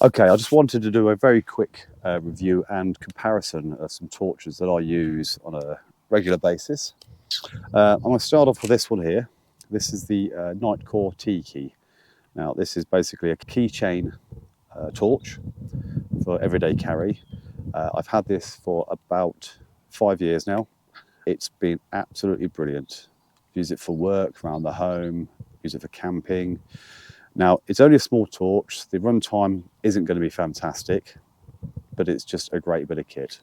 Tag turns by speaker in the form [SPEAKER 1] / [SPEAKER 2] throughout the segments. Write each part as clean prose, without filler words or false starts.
[SPEAKER 1] Okay, I just wanted to do a very quick review and comparison of some torches that I use on a regular basis. I'm going to start off with this one here. This is the Nitecore Tikki. Now, this is basically a keychain torch for everyday carry. I've had this for about 5 years now. It's been absolutely brilliant. Use it for work, around the home, use it for camping. Now, it's only a small torch. The runtime isn't going to be fantastic, but it's just a great bit of kit.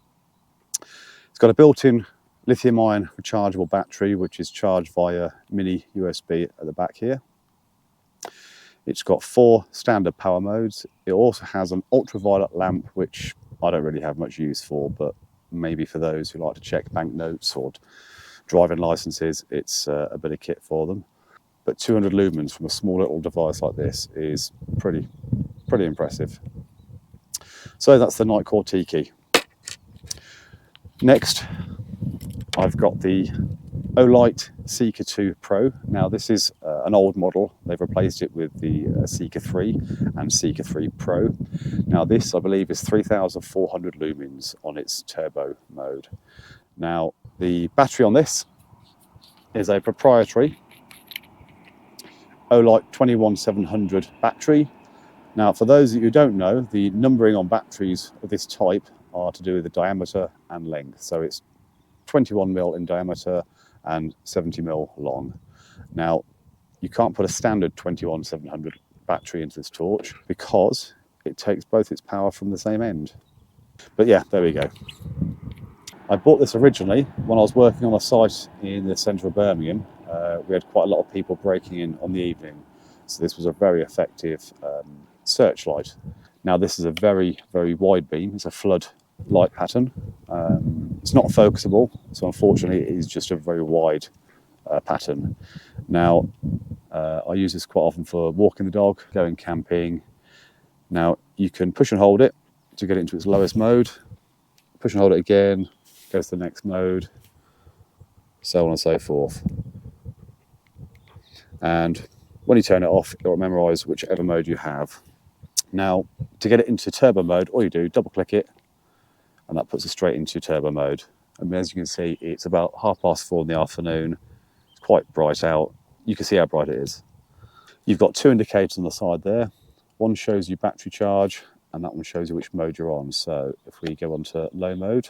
[SPEAKER 1] It's got a built-in lithium-ion rechargeable battery, which is charged via mini USB at the back here. It's got 4 standard power modes. It also has an ultraviolet lamp, which I don't really have much use for, but maybe for those who like to check banknotes or driving licenses, it's a bit of kit for them. But 200 lumens from a small little device like this is pretty impressive. So that's the Nitecore Tikki. Next, I've got the Olight Seeker 2 Pro. Now this is an old model. They've replaced it with the Seeker 3 and Seeker 3 Pro. Now this, I believe, is 3,400 lumens on its turbo mode. Now the battery on this is a proprietary Olight 21700 battery. Now, for those of you who don't know, the numbering on batteries of this type are to do with the diameter and length. So it's 21mm in diameter and 70mm long. Now, you can't put a standard 21700 battery into this torch because it takes both its power from the same end. But yeah, there we go. I bought this originally when I was working on a site in the centre of Birmingham. We had quite a lot of people breaking in on the evening, so this was a very effective searchlight. Now this is a very wide beam. It's a flood light pattern. It's not focusable, so unfortunately it is just a very wide pattern. Now I use this quite often for walking the dog, going camping. Now you can push and hold it to get it into its lowest mode, push and hold it again, goes to the next mode, so on and so forth. And when you turn it off, it'll memorize whichever mode you have. Now, to get it into turbo mode, all you do, double click it, and that puts it straight into turbo mode. And as you can see, it's about 4:30 in the afternoon. It's quite bright out. You can see how bright it is. You've got 2 indicators on the side there. One shows you battery charge, and that one shows you which mode you're on. So if we go on to low mode,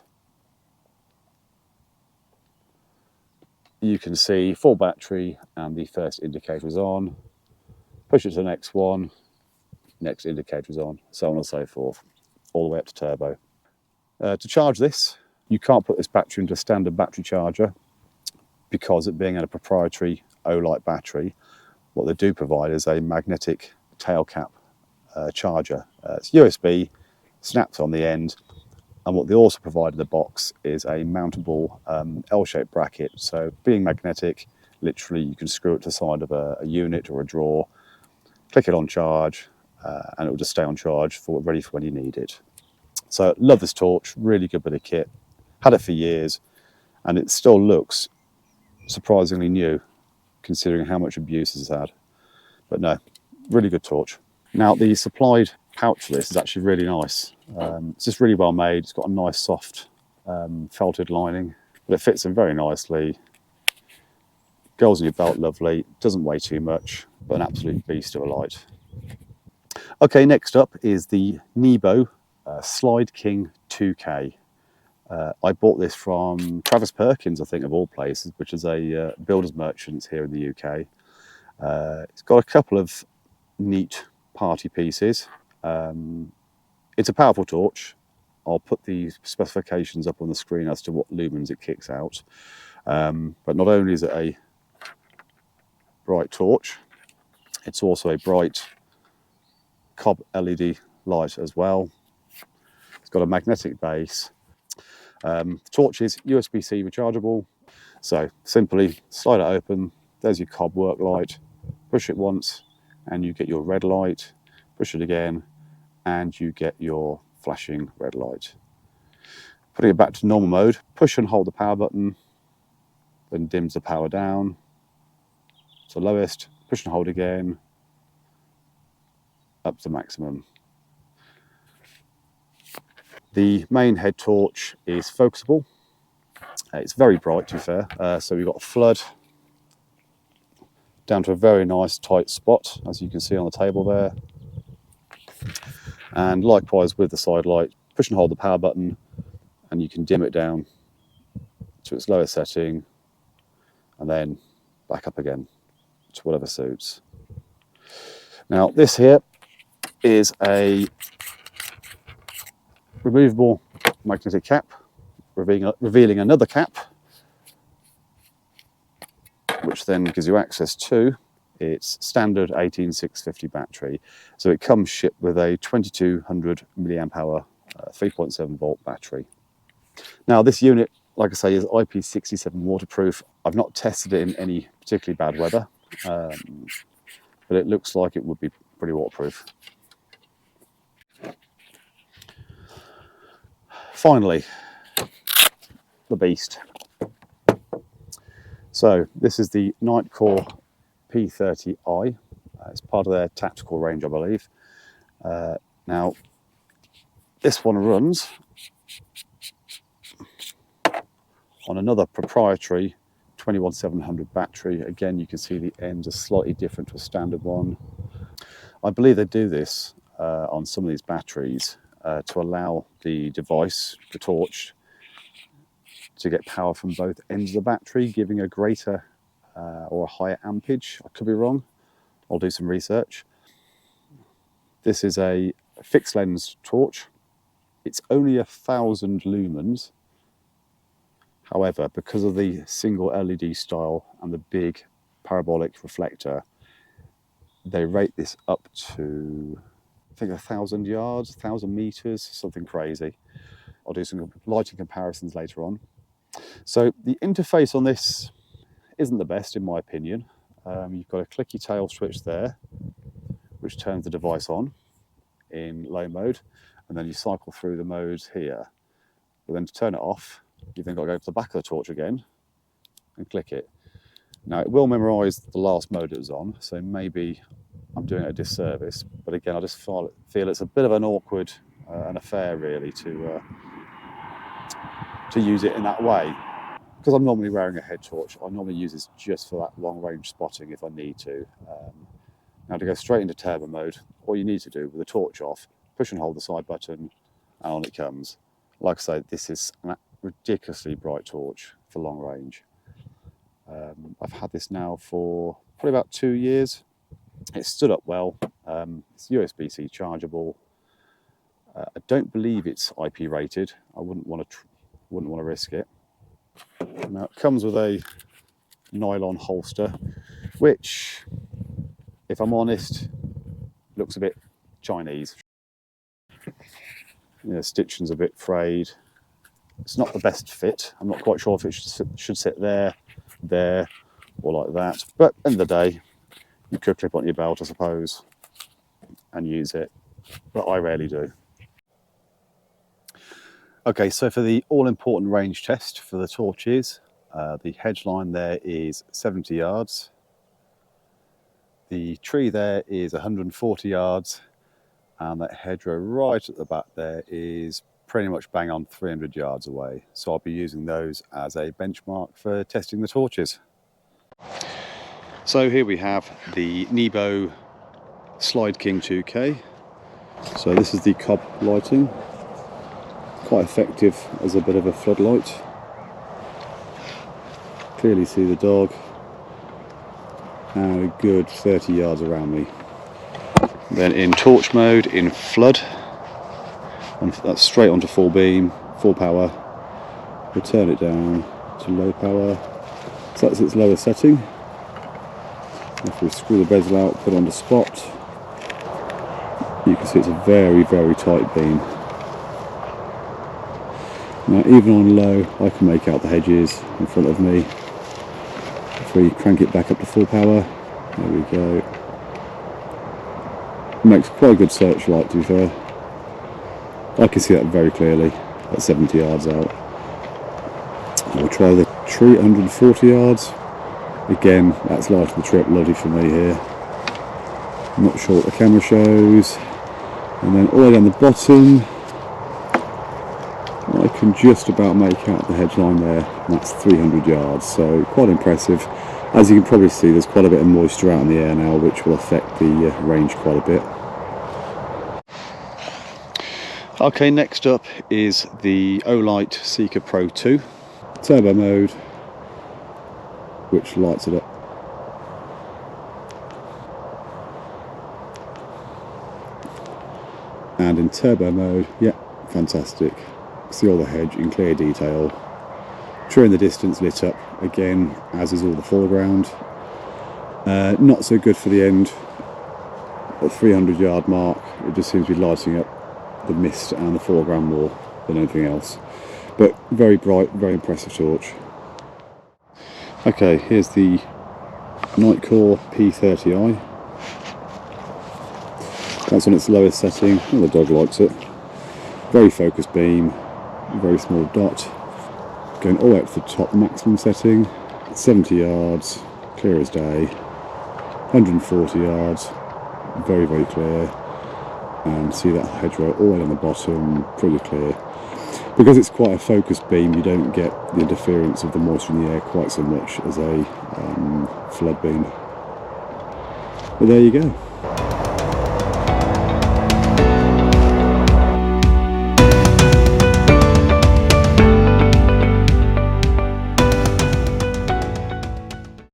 [SPEAKER 1] you can see full battery and the first indicator is on. Push it to the next one, next indicator is on, so on and so forth, all the way up to turbo. To charge this, you can't put this battery into a standard battery charger because it being a proprietary Olight battery, what they do provide is a magnetic tail cap charger. It's USB, snaps on the end, and what they also provide in the box is a mountable L-shaped bracket. So being magnetic, literally you can screw it to the side of a unit or a drawer, click it on charge, and it will just stay on charge ready for when you need it. So love this torch, really good bit of kit. Had it for years, and it still looks surprisingly new, considering how much abuse it's had. But no, really good torch. Now the supplied pouch for this is actually really nice. It's just really well made. It's got a nice soft felted lining, but it fits in very nicely. Goes in your belt lovely, doesn't weigh too much, but an absolute beast of a light. Okay, next up is the Nebo Slyde King 2K. I bought this from Travis Perkins, I think, of all places, which is a builder's merchant here in the UK. It's got a couple of neat party pieces. It's a powerful torch. I'll put the specifications up on the screen as to what lumens it kicks out. But not only is it a bright torch, it's also a bright cob LED light as well. It's got a magnetic base. The torch is USB-C rechargeable. So simply slide it open. There's your cob work light. Push it once and you get your red light. Push it again and you get your flashing red light. Putting it back to normal mode, push and hold the power button, then dims the power down to lowest, push and hold again, up to maximum. The main head torch is focusable. It's very bright, to be fair. So we've got a flood down to a very nice tight spot, as you can see on the table there. And likewise with the side light, push and hold the power button and you can dim it down to its lowest setting and then back up again to whatever suits. Now this here is a removable magnetic cap, revealing another cap, which then gives you access to its standard 18650 battery. So it comes shipped with a 2200 milliamp hour 3.7 volt battery. Now this unit, like I say, is IP67 waterproof. I've not tested it in any particularly bad weather, but it looks like it would be pretty waterproof. Finally, the beast. So this is the Nitecore P30i. It's part of their tactical range, I believe. Now, this one runs on another proprietary 21700 battery. Again, you can see the ends are slightly different to a standard one. I believe they do this on some of these batteries to allow the device, the torch, to get power from both ends of the battery, giving a greater or a higher ampage. I could be wrong. I'll do some research. This is a fixed lens torch. It's only 1000 lumens. However, because of the single LED style and the big parabolic reflector, they rate this up to, I think, 1000 yards, 1000 meters, something crazy. I'll do some lighting comparisons later on. So the interface on this isn't the best, in my opinion. You've got a clicky tail switch there, which turns the device on in low mode, and then you cycle through the modes here. But then to turn it off, you've then got to go to the back of the torch again and click it. Now it will memorise the last mode it was on, so maybe I'm doing it a disservice. But again, I just feel it's a bit of an awkward an affair really to use it in that way. Because I'm normally wearing a head torch, I normally use this just for that long range spotting if I need to. Now to go straight into turbo mode, all you need to do with the torch off, push and hold the side button and on it comes. Like I say, this is a ridiculously bright torch for long range. I've had this now for probably about 2 years. It's stood up well. It's USB-C chargeable. I don't believe it's IP rated. I wouldn't want to risk it. Now it comes with a nylon holster, which, if I'm honest, looks a bit Chinese. You know, stitching's a bit frayed. It's not the best fit. I'm not quite sure if it should sit there, or like that. But at the end of the day, you could clip on your belt, I suppose, and use it. But I rarely do. Okay, so for the all-important range test for the torches, the hedge line there is 70 yards. The tree there is 140 yards, and that hedgerow right at the back there is pretty much bang on 300 yards away. So I'll be using those as a benchmark for testing the torches. So here we have the Nebo Slyde King 2K. So this is the cob lighting. Quite effective as a bit of a floodlight. Clearly see the dog and a good 30 yards around me. Then in torch mode, in flood, and that's straight onto full beam, full power. We'll turn it down to low power, so that's its lowest setting. If we screw the bezel out, put it on the spot, you can see it's a very, very tight beam. Now even on low, I can make out the hedges in front of me. If we crank it back up to full power, there we go. It makes quite a good searchlight, to be fair. I can see that very clearly at 70 yards out. We'll try the tree at 140 yards. Again, that's light of the trip, lovely for me here. I'm not sure what the camera shows. And then all the way down the bottom, can just about make out the hedge line there, and that's 300 yards, so quite impressive. As you can probably see, there's quite a bit of moisture out in the air now, which will affect the range quite a bit. Okay, next up is the Olight Seeker Pro 2 turbo mode, which lights it up. And in turbo mode, yeah, fantastic. See all the hedge in clear detail. True in the distance, lit up again, as is all the foreground. Not so good for the end, at 300 yard mark. It just seems to be lighting up the mist and the foreground more than anything else. But very bright, very impressive torch. Okay, here's the Nitecore P30i. That's on its lowest setting. Oh, the dog likes it. Very focused beam, very small dot. Going all the way up to the top maximum setting. 70 yards, clear as day. 140 yards, very, very clear. And see that hedgerow all the way on the bottom, pretty clear. Because it's quite a focused beam, you don't get the interference of the moisture in the air quite so much as a flood beam. But there you go.